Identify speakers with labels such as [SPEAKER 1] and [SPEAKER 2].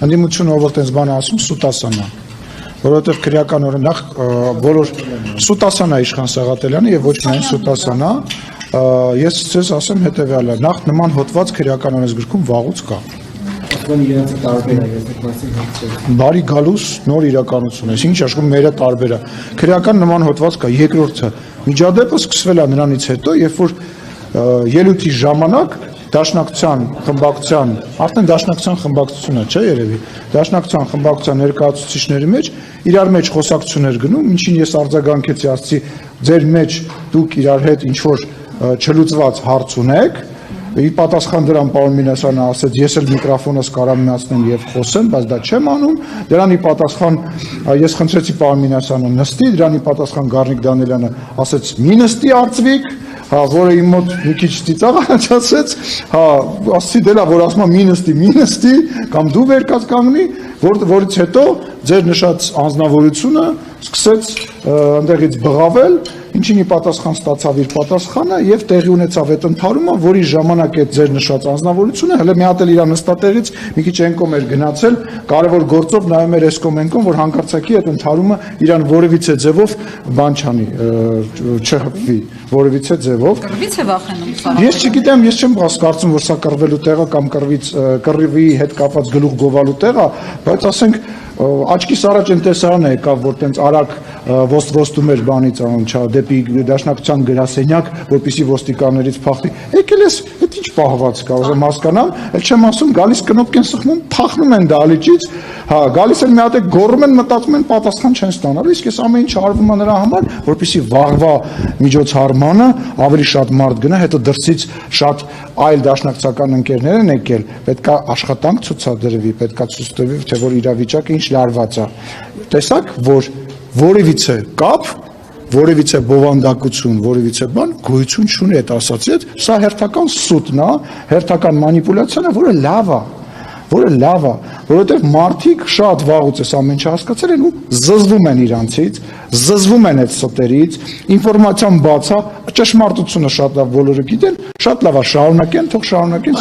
[SPEAKER 1] ընդդիմությունը ով որտենց բան ասում սուտասանա, որովհետև քրեական օրինակ բոլոր սուտասանա իշխան Սաղաթելյանը եւ ոչ միայն սուտասանա, ես ցես ասեմ հետեւյալը, նախ նման հոդված քրեական օրենսգրքում վաղուց կա։ Բարի գալուս նոր իրականություն է, ինչ աշխում մերը տարբեր է։ Քրեական նման հոդված կա, երկրորդը միջադեպը սկսվել է նրանից հետո, երբ որ ելույթի ժամանակ Դաշնակցության խմբակցության, արդեն Դաշնակցության խմբակցությունը չէ երևի, Դաշնակցության խմբակցության ներկայացուցիչների մեջ իրար մեջ խոսակցություններ գնում, ինչին ես արձագանքեցի, ասացի, ձեր մեջ դուք իրար հետ ինչ որ չլուծված հարց ունեք, ի պատասխան դրան պարոն Մինասյանը ասաց, ես էլ միկրոֆոնս կարամ միացնեմ եւ խոսեմ, բայց դա չեմ անում, դրան ի պատասխան ես խնդրեցի պարոն Մինասյանը նստի, դրան ի պատասխան Գառնիկ Դանիելյանը ասաց, մի նստի Արծվիկ, որը իմ մոտ մի քիչ ծիծաղ առաջացրեց, ասացի դելա, որ ասում եմ մի նստի, կամ դու վեր կանգնի, որից հետո ձեր նշած անձնավորությունը սկսեց այնտեղից բղավել, ինչին ի պատասխան ստացավ իր պատասխանը եւ տեղի ունեցավ այդ ընթարումը, որի ժամանակ այդ ձեր նշած անձնավորությունը հələ մի հատ էլ իր նստատեղից մի քիչ ենկոմ էր գնացել, կարևոր գործով նայում էր էսկոմենկոն, որ հանկարծակի այդ ընթարումը իրան որևիցե ձևով բան չանի, չհպվի, որևիցե ձևով։
[SPEAKER 2] Կռվից է վախենում։
[SPEAKER 1] Ես չգիտեմ, ես չեմ կարծում, որ սա կռվելու տեղ է կամ կռվի հետ կապված գլուխ գովալու տեղ է, բայց ասենք աչքիս առաջ այն տեսարանը եկավ, որ տենց արագ ոստում էր բանից անչա դեպի Դաշնակցության գրասենյակ, որպեսզի ոստիկաններից փախնի։ Եկել ես, այդ ինչ պահված կա, ուզում հասկանամ, էլ չեմ ասում, գալիս կնոպկ են սխմում, փախնում են դալիճից, գալիս են մի հատ գոռում են, մտածում են պատասխան չեն ստանալու, իսկ այս ամեն ինչը արվում է նրա համար, որպեսզի վաղվա միջոցառմանը ավելի շատ մարդ գնա, հետո դրսից շատ այլ դաշնակցական ընկերներ են եկել, պետքա աշխատանք ցուցադրվի, պետքա ցույց տվի, թե որ իրավիճակը ինչ լարված է։ Տեսակ, որ որևիցե կապ, որևիցե բովանդակություն, որևիցե բան գոյություն չունի այդ ասացի հետ, սա հերթական սուտն է, հերթական մանիպուլյացիան է, որը լավ է, որովհետև մարդիկ շատ վաղուց այս ամեն ինչը հասկացել են ու զզվում են իրանցից, զզվում են այդ ստերից, ինֆորմացիան բաց է, ճշմարտությունը շատ լավ բոլորը գիտեն, շատ լավ է շարունակեն, թող շարունակեն։